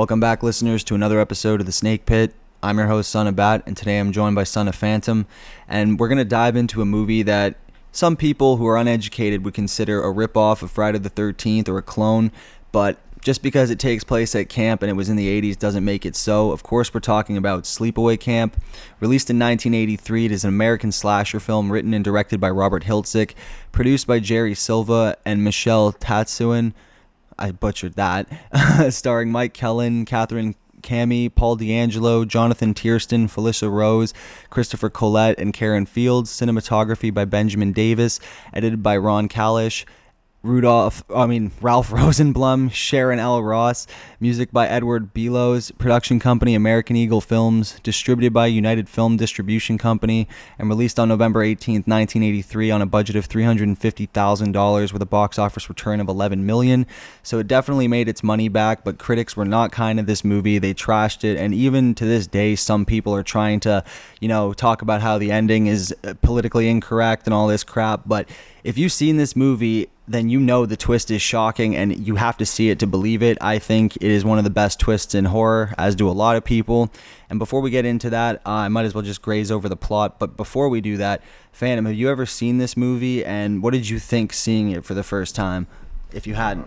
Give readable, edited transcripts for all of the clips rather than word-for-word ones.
Welcome back, listeners, to another episode of The Snake Pit. I'm your host, Son of Bat, and today I'm joined by Son of Phantom, and we're going to dive into a movie that some people who are uneducated would consider a ripoff of Friday the 13th or a clone, but just because it takes place at camp and it was in the 80s doesn't make it so. Of course, we're talking about Sleepaway Camp. Released in 1983, it is an American slasher film written and directed by Robert Hiltzik, produced by Jerry Silva and Michelle Tatsuin. I butchered that. Starring Mike Kellen, Catherine Cammie, Paul D'Angelo, Jonathan Tiersten, Felicia Rose, Christopher Collette, and Karen Fields. Cinematography by Benjamin Davis. Edited by Ron Kalish. Ralph Rosenblum, Sharon L. Ross. Music by Edward Belos. Production company American Eagle Films. Distributed by United Film Distribution Company. And released on November 18th, 1983 on a budget of $350,000 with a box office return of $11 million. So it definitely made its money back, but critics were not kind to this movie. They trashed it, and even to this day, some people are trying to, talk about how the ending is politically incorrect and all this crap. But if you've seen this movie, then you know the twist is shocking and you have to see it to believe it. I think it is one of the best twists in horror, as do a lot of people. And before we get into that, I might as well just graze over the plot. But before we do that, Phantom, have you ever seen this movie, and what did you think seeing it for the first time, if you hadn't?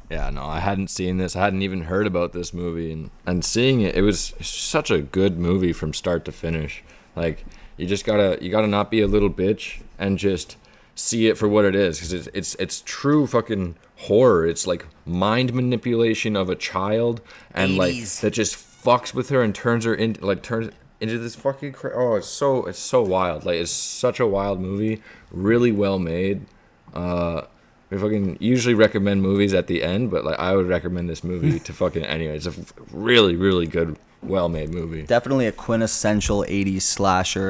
Yeah, no, I hadn't seen this. I hadn't even heard about this movie. And seeing it, it was such a good movie from start to finish. Like, you gotta not be a little bitch and just see it for what it is, because it's true fucking horror. It's like mind manipulation of a child, and 80s. like that just fucks with her and turns into this fucking it's so wild. Like, it's such a wild movie, really well made. We fucking usually recommend movies at the end, but like I would recommend this movie to fucking anyway. It's a really, really good, well-made movie. Definitely a quintessential 80s slasher,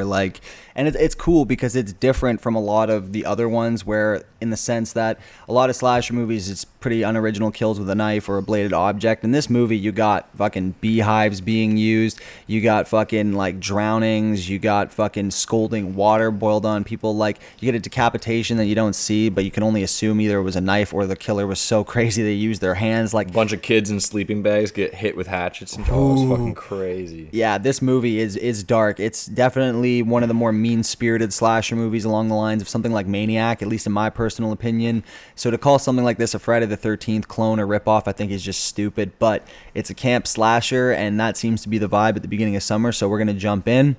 and it's cool because it's different from a lot of the other ones, where in the sense that a lot of slasher movies, it's pretty unoriginal kills with a knife or a bladed object. In this movie, you got fucking beehives being used, you got fucking like drownings, you got fucking scalding water boiled on people, like you get a decapitation that you don't see, but you can only assume either it was a knife or the killer was so crazy they used their hands. Like a bunch of kids in sleeping bags get hit with hatchets and it's fucking crazy. Yeah, this movie is dark. It's definitely one of the more mean-spirited slasher movies along the lines of something like Maniac, at least in my personal opinion. So to call something like this a Friday the 13th clone or ripoff, I think is just stupid. But it's a camp slasher, and that seems to be the vibe at the beginning of summer, so we're going to jump in.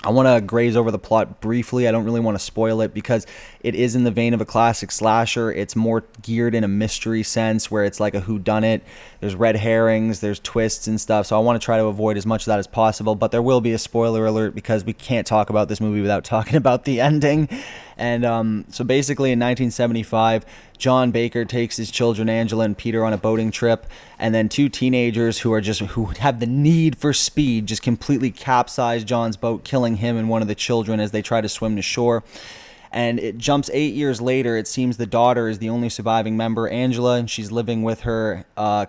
I want to graze over the plot briefly. I don't really want to spoil it because it is in the vein of a classic slasher. It's more geared in a mystery sense, where it's like a whodunit. There's red herrings, there's twists and stuff. So I want to try to avoid as much of that as possible. But there will be a spoiler alert because we can't talk about this movie without talking about the ending. And so basically in 1975, John Baker takes his children Angela and Peter on a boating trip, and then two teenagers who have the need for speed just completely capsize John's boat, killing him and one of the children as they try to swim to shore. And it jumps 8 years later. It seems the daughter is the only surviving member, Angela, and she's living with her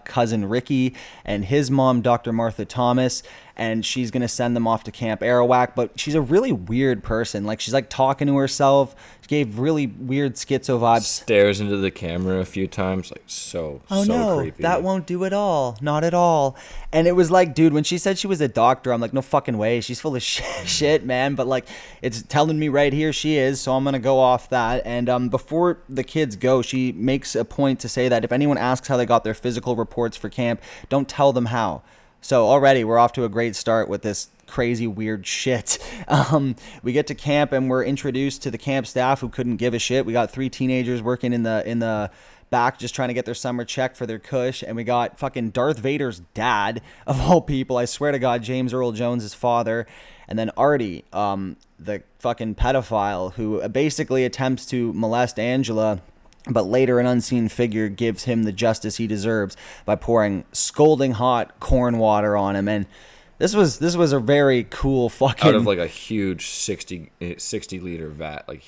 cousin Ricky and his mom, Dr. Martha Thomas, and she's going to send them off to Camp Arawak. But she's a really weird person. Like, she's like talking to herself. She gave really weird schizo vibes. Stares into the camera a few times, like so creepy. That won't do at all. Not at all. And it was like, dude, when she said she was a doctor, I'm like, no fucking way. She's full of shit, man. But like, it's telling me right here she is, so I'm going to go off that. And before the kids go, she makes a point to say that if anyone asks how they got their physical reports for camp, don't tell them how. So already we're off to a great start with this crazy weird shit. We get to camp and we're introduced to the camp staff who couldn't give a shit. We got three teenagers working in the back just trying to get their summer check for their cush, and we got fucking Darth Vader's dad of all people. I swear to God, James Earl Jones' father, and then Artie, the fucking pedophile who basically attempts to molest Angela, but later an unseen figure gives him the justice he deserves by pouring scalding hot corn water on him. And this was a very cool fucking, out of like a huge 60 liter vat, like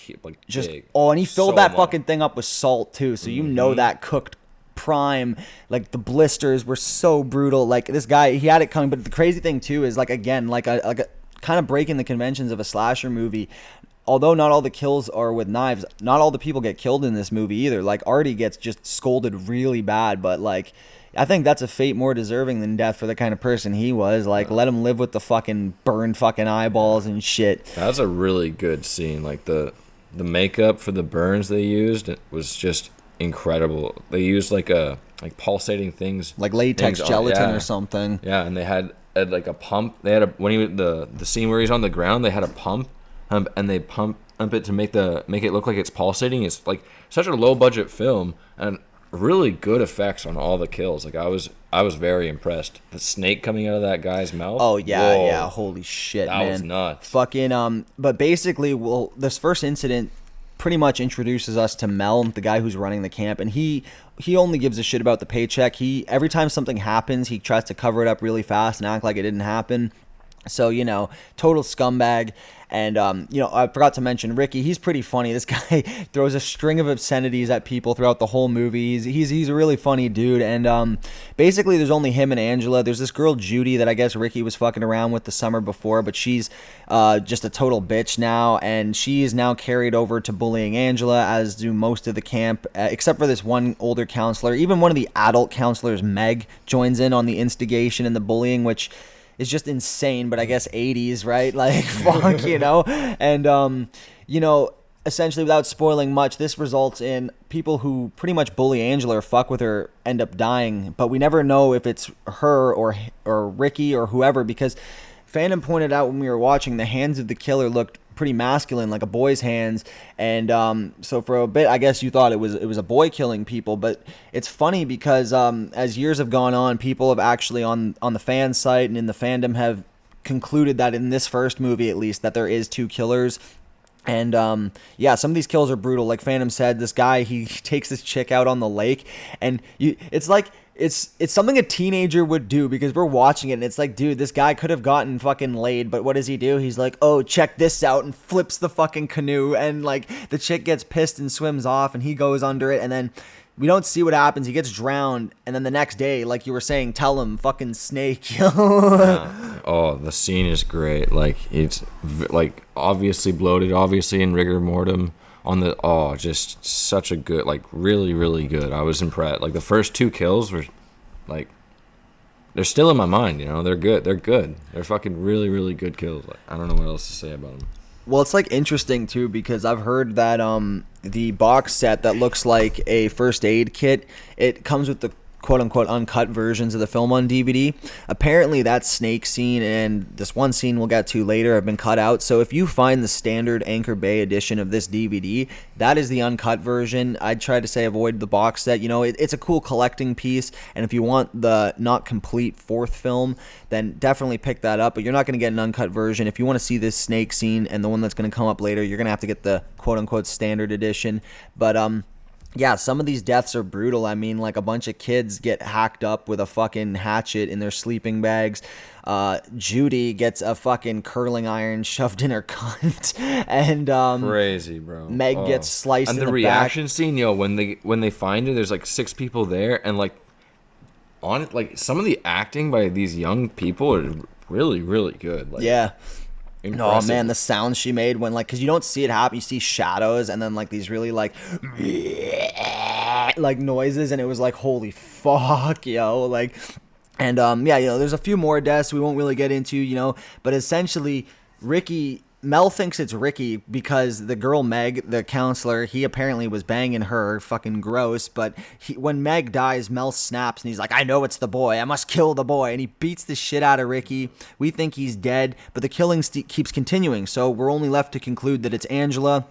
just big. And he filled that fucking thing up with salt too, so you know that cooked prime. Like, the blisters were so brutal. Like, this guy, he had it coming. But the crazy thing too is, like, again, like a kind of breaking the conventions of a slasher movie. Although not all the kills are with knives, not all the people get killed in this movie either. Like, Artie gets just scolded really bad, but like, I think that's a fate more deserving than death for the kind of person he was. Like, let him live with the fucking burned fucking eyeballs and shit. That's a really good scene. Like the makeup for the burns they used was just incredible. They used like pulsating things, like latex gelatin or something. Yeah, and they had like a pump. They had the scene where he's on the ground. They had a pump, and they pump it to make it look like it's pulsating. It's like such a low budget film and really good effects on all the kills. Like I was very impressed. The snake coming out of that guy's mouth. Oh yeah, whoa, yeah, holy shit, that man. was nuts. Fucking but basically, well, this first incident pretty much introduces us to Mel, the guy who's running the camp, and he only gives a shit about the paycheck. Every time something happens, he tries to cover it up really fast and act like it didn't happen. So, total scumbag. And, I forgot to mention Ricky. He's pretty funny. This guy throws a string of obscenities at people throughout the whole movie. He's a really funny dude. And basically, there's only him and Angela. There's this girl, Judy, that I guess Ricky was fucking around with the summer before. But she's just a total bitch now. And she is now carried over to bullying Angela, as do most of the camp, except for this one older counselor. Even one of the adult counselors, Meg, joins in on the instigation and the bullying, which is just insane, but I guess 80s, right? Like, fuck, And, essentially, without spoiling much, this results in people who pretty much bully Angela or fuck with her end up dying, but we never know if it's her or Ricky or whoever, because Fandom pointed out when we were watching, the hands of the killer looked pretty masculine, like a boy's hands, and so for a bit I guess you thought it was a boy killing people. But it's funny because as years have gone on, people have actually on the fan site and in the fandom have concluded that in this first movie at least that there is two killers. And some of these kills are brutal. Like Phantom said, this guy, he takes this chick out on the lake, and it's like it's something a teenager would do, because we're watching it and it's like, dude, this guy could have gotten fucking laid, but what does he do? He's like, oh, check this out, and flips the fucking canoe, and like the chick gets pissed and swims off, and he goes under it, and then we don't see what happens. He gets drowned, and then the next day, like you were saying, tell him, fucking snake. Yeah. Oh, the scene is great. Like, it's like obviously bloated, obviously in rigor mortem on the, just such a good, like really, really good. I was impressed. Like the first two kills were like, they're still in my mind, they're good. They're fucking really, really good kills. Like, I don't know what else to say about them. Well, it's like interesting too, because I've heard that the box set that looks like a first aid kit, it comes with the quote-unquote uncut versions of the film on DVD. Apparently that snake scene and this one scene we'll get to later have been cut out. So if you find the standard Anchor Bay edition of this DVD, that is the uncut version. I'd try to say avoid the box set. It's a cool collecting piece, and if you want the not complete fourth film, then definitely pick that up, but you're not going to get an uncut version. If you want to see this snake scene and the one that's going to come up later, you're going to have to get the quote-unquote standard edition. But yeah, some of these deaths are brutal. I mean, like a bunch of kids get hacked up with a fucking hatchet in their sleeping bags. Judy gets a fucking curling iron shoved in her cunt, and crazy, bro. Meg gets sliced and in the reaction back. scene, when they find her, there's like 6 people there, and like on it, like some of the acting by these young people are really, really good. Like, yeah. impressive. Oh man, the sounds she made when, like, because you don't see it happen, you see shadows and then like these really like noises, and it was like, holy fuck, like. And there's a few more deaths we won't really get into, but essentially Mel thinks it's Ricky because the girl Meg, the counselor, he apparently was banging her, fucking gross. But when Meg dies, Mel snaps and he's like, I know it's the boy. I must kill the boy. And he beats the shit out of Ricky. We think he's dead, but the killing keeps continuing. So we're only left to conclude that it's Angela.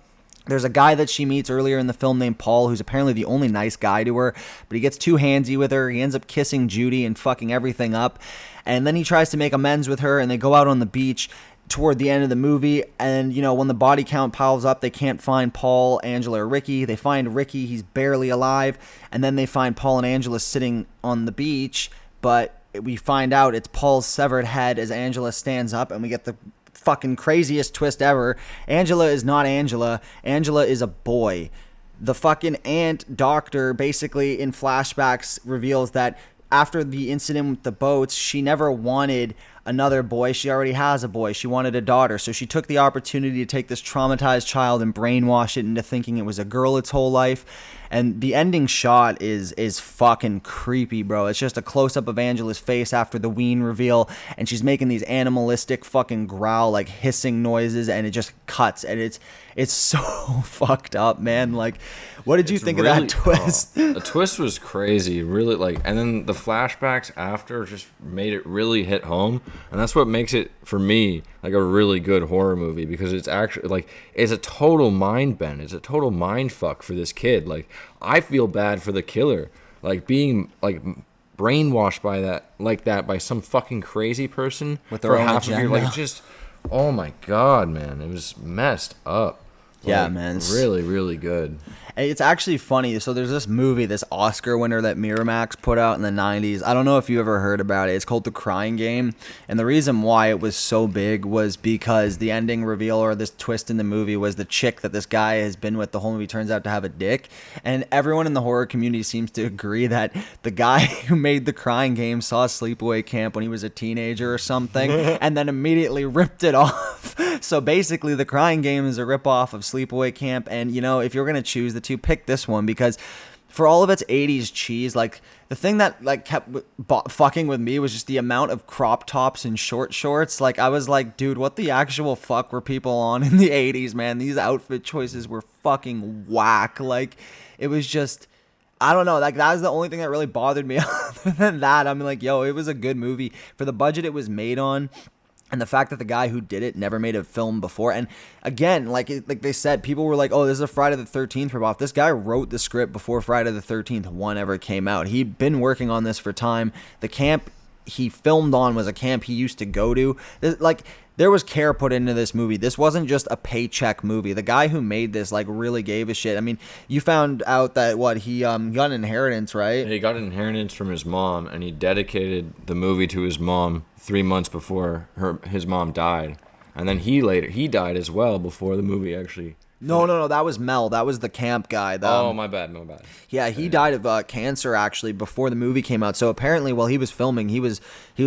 There's a guy that she meets earlier in the film named Paul, who's apparently the only nice guy to her, but he gets too handsy with her. He ends up kissing Judy and fucking everything up. And then he tries to make amends with her, and they go out on the beach toward the end of the movie, and when the body count piles up, they can't find Paul, Angela, or Ricky. They find Ricky, he's barely alive, and then they find Paul and Angela sitting on the beach, but we find out it's Paul's severed head as Angela stands up, and we get the fucking craziest twist ever. Angela is not Angela. Angela is a boy. The fucking aunt doctor basically in flashbacks reveals that after the incident with the boats, she never wanted another boy. She already has a boy. She wanted a daughter. So she took the opportunity to take this traumatized child and brainwash it into thinking it was a girl its whole life. And the ending shot is fucking creepy, bro. It's just a close-up of Angela's face after the ween reveal, and she's making these animalistic fucking growl, like hissing noises, and it just cuts, and it's so fucked up, man. Like, what did you think of that twist? The twist was crazy, really, like, and then the flashbacks after just made it really hit home, and that's what makes it, for me, like a really good horror movie, because it's actually, like, it's a total mind bend. It's a total mind fuck for this kid. Like, I feel bad for the killer, like, being, like, brainwashed by that, like that, by some fucking crazy person with their for own half agenda. of your, like, just, oh my god, man, it was messed up. Yeah, like, man. Really, really good. It's actually funny. So there's this movie, this Oscar winner that Miramax put out in the 90s. I don't know if you ever heard about it. It's called The Crying Game. And the reason why it was so big was because the ending reveal, or this twist in the movie, was the chick that this guy has been with the whole movie turns out to have a dick. And everyone in the horror community seems to agree that the guy who made The Crying Game saw Sleepaway Camp when he was a teenager or something and then immediately ripped it off. So basically, The Crying Game is a ripoff of Sleepaway Camp. And, you know, if you're going to choose the two, pick this one, because for all of its 80s cheese, like, the thing that, like, kept fucking with me was just the amount of crop tops and short shorts. Like, I was like, dude, what the actual fuck were people on in the 80s, man? These outfit choices were fucking whack. Like, it was just, I don't know, like, that was the only thing that really bothered me. Other than that, I'm like, yo, it was a good movie for the budget it was made on. And the fact that the guy who did it never made a film before. And again, like they said, people were like, oh, this is a Friday the 13th ripoff. This guy wrote the script before Friday the 13th 1 ever came out. He'd been working on this for time. The camp he filmed on was a camp he used to go to. Like, there was care put into this movie. This wasn't just a paycheck movie. The guy who made this, like, really gave a shit. I mean, you found out that, he got an inheritance, right? He got an inheritance from his mom, and he dedicated the movie to his mom 3 months before his mom died. And then he died as well before the movie actually. No, that was Mel. That was the camp guy. My bad. Yeah, he died of cancer actually before the movie came out. So apparently, while he was filming, he was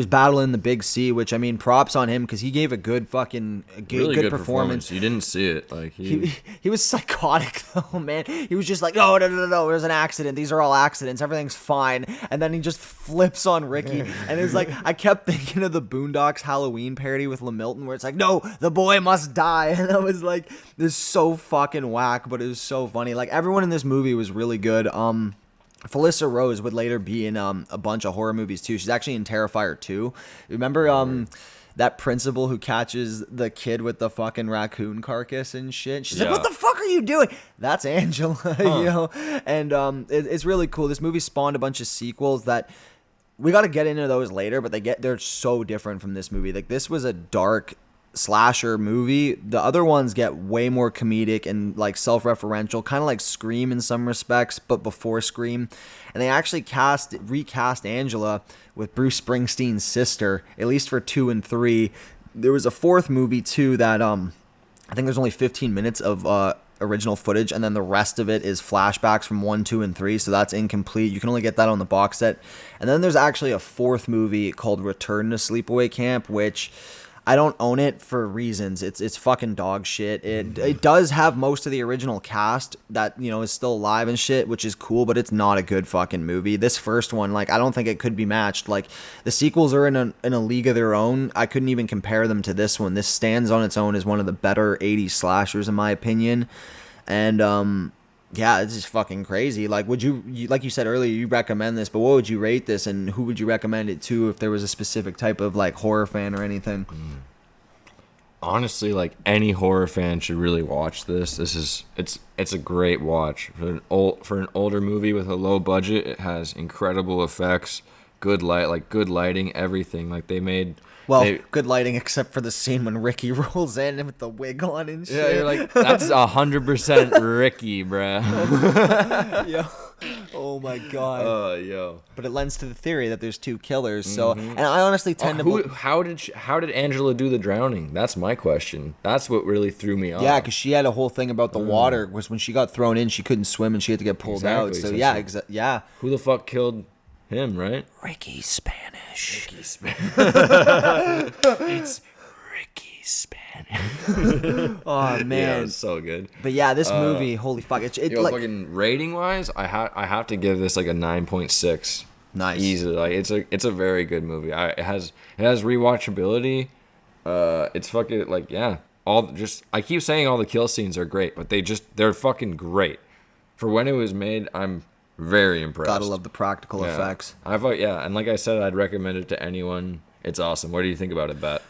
battling the big C. Which, I mean, props on him, because he gave a good really good performance. You didn't see it, like he was psychotic though, man. He was just like, no, there's an accident. These are all accidents. Everything's fine. And then he just flips on Ricky, and it's like, I kept thinking of the Boondocks Halloween parody with LaMilton, where it's like, no, the boy must die, and I was like, this is so fucking whack, but it was so funny. Like, everyone in this movie was really good. Felissa Rose would later be in a bunch of horror movies too. She's actually in Terrifier 2. Remember that principal who catches the kid with the fucking raccoon carcass and shit? She's like, what the fuck are you doing? That's Angela, you know? And it's really cool. This movie spawned a bunch of sequels that we got to get into those later, but they're so different from this movie. Like, this was a dark slasher movie. The other ones get way more comedic and, like, self-referential, kind of like Scream in some respects, but before Scream. And they actually recast Angela with Bruce Springsteen's sister, at least for 2 and 3. There was a 4th movie too that I think there's only 15 minutes of original footage, and then the rest of it is flashbacks from 1, 2, and 3, so that's incomplete. You can only get that on the box set. And then there's actually a 4th movie called Return to Sleepaway Camp, which I don't own it for reasons. It's fucking dog shit. It does have most of the original cast that, you know, is still alive and shit, which is cool, but it's not a good fucking movie. This first one, like, I don't think it could be matched. Like, the sequels are in a league of their own. I couldn't even compare them to this one. This stands on its own as one of the better 80s slashers, in my opinion. And yeah, it's just fucking crazy. Like, would you, like you said earlier, you recommend this, but what would you rate this, and who would you recommend it to if there was a specific type of, like, horror fan or anything? Honestly, like, any horror fan should really watch this. It's a great watch for an older movie with a low budget. It has incredible effects, good lighting, everything. Like, good lighting, except for the scene when Ricky rolls in with the wig on and shit. Yeah, you're like, that's 100% Ricky, bruh. Yo. Oh my god. Yo. But it lends to the theory that there's 2 killers. So, and I honestly tend to. How did Angela do the drowning? That's my question. That's what really threw me off. Yeah, because she had a whole thing about the water. Was when she got thrown in, she couldn't swim and she had to get pulled out. So yeah, yeah. Who the fuck killed him, right? Ricky Spanish. Ricky Spanish. It's Ricky Spanish. Oh man, Yeah, it's so good. But yeah, this movie, holy fuck, it like fucking rating wise, I have to give this like a 9.6. Nice. Easily, like it's a very good movie. It has rewatchability. It's fucking like I keep saying all the kill scenes are great, but they're fucking great. For when it was made, I'm very impressed. Gotta love the practical effects. And like I said, I'd recommend it to anyone. It's awesome. What do you think about it, Bet?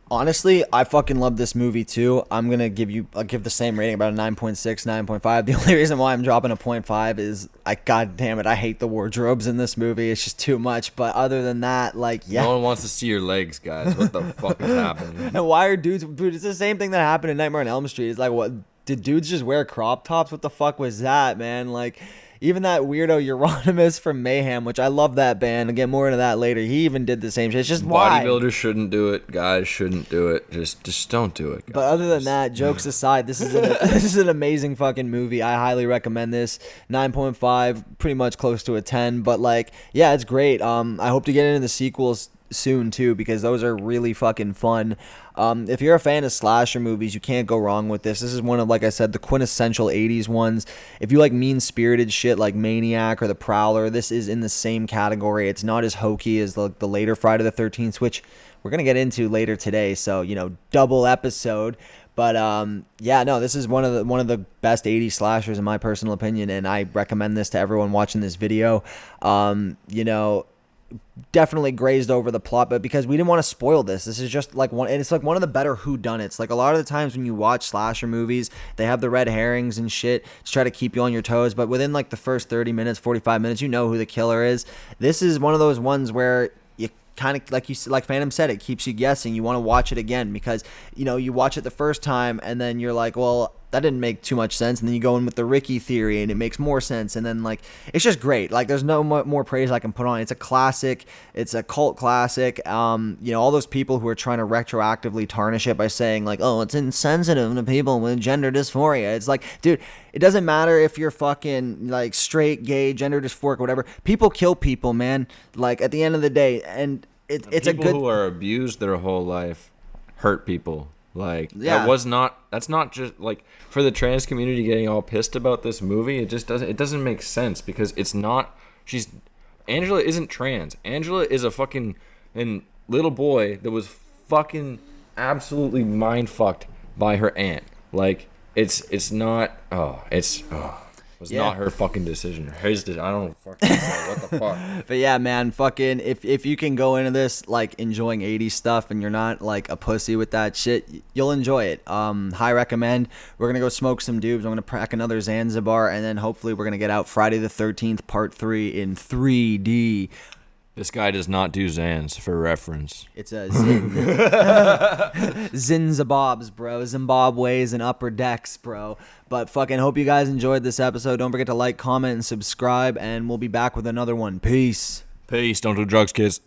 Honestly, I fucking love this movie too. I'll give the same rating, about a 9.6, 9.5. The only reason why I'm dropping a 0.5 is god damn it, I hate the wardrobes in this movie. It's just too much. But other than that, like, yeah. No one wants to see your legs, guys. What the fuck is happening? And why are dudes, it's the same thing that happened in Nightmare on Elm Street. It's like, what, did dudes just wear crop tops? What the fuck was that, man? Like, even that weirdo Euronymous from Mayhem, which I love that band. I'll get more into that later. He even did the same shit. It's just why. Bodybuilders shouldn't do it. Guys shouldn't do it. Just don't do it, guys. But other than that, jokes aside, this is an amazing fucking movie. I highly recommend this. 9.5, pretty much close to a 10. But like, yeah, it's great. I hope to get into the sequels soon too, because those are really fucking fun. If you're a fan of slasher movies, you can't go wrong with this. This is one of, like I said, the quintessential 80s ones. If you like mean-spirited shit like Maniac or The Prowler, this is in the same category. It's not as hokey as the later Friday the 13th, which we're going to get into later today, so, double episode. But this is one of the best 80s slashers in my personal opinion, and I recommend this to everyone watching this video. Definitely grazed over the plot, but because we didn't want to spoil this is just like one, and it's like one of the better whodunits. Like a lot of the times when you watch slasher movies, they have the red herrings and shit to try to keep you on your toes, but within like the first 30 minutes, 45 minutes, you know who the killer is. This is one of those ones where you kind of, like Phantom said, it keeps you guessing. You want to watch it again because you watch it the first time and then you're like, well, that didn't make too much sense, and then you go in with the Ricky theory and it makes more sense, and then like it's just great. Like there's no more praise I can put on it. It's a classic, it's a cult classic. All those people who are trying to retroactively tarnish it by saying like, oh, it's insensitive to people with gender dysphoria. It's like, dude, it doesn't matter if you're fucking like straight, gay, gender dysphoric, whatever. People kill people, man. Like at the end of the day, and it's a good. People who are abused their whole life hurt people. Like, yeah. That's not just, like, for the trans community getting all pissed about this movie, it doesn't make sense, because Angela isn't trans. Angela is a fucking little boy that was fucking absolutely mind-fucked by her aunt. Like, not her fucking decision. His decision. I don't fucking know. What the fuck? But yeah, man, fucking, if you can go into this like enjoying 80s stuff and you're not like a pussy with that shit, you'll enjoy it. High recommend. We're gonna go smoke some dubs. I'm gonna crack another Zanzibar, and then hopefully we're gonna get out Friday the 13th Part 3 in 3D. This guy does not do Zans, for reference. It's a Zinzabobs, bro. Zimbabwe's and upper decks, bro. But fucking hope you guys enjoyed this episode. Don't forget to like, comment, and subscribe, and we'll be back with another one. Peace. Peace. Don't do drugs, kids.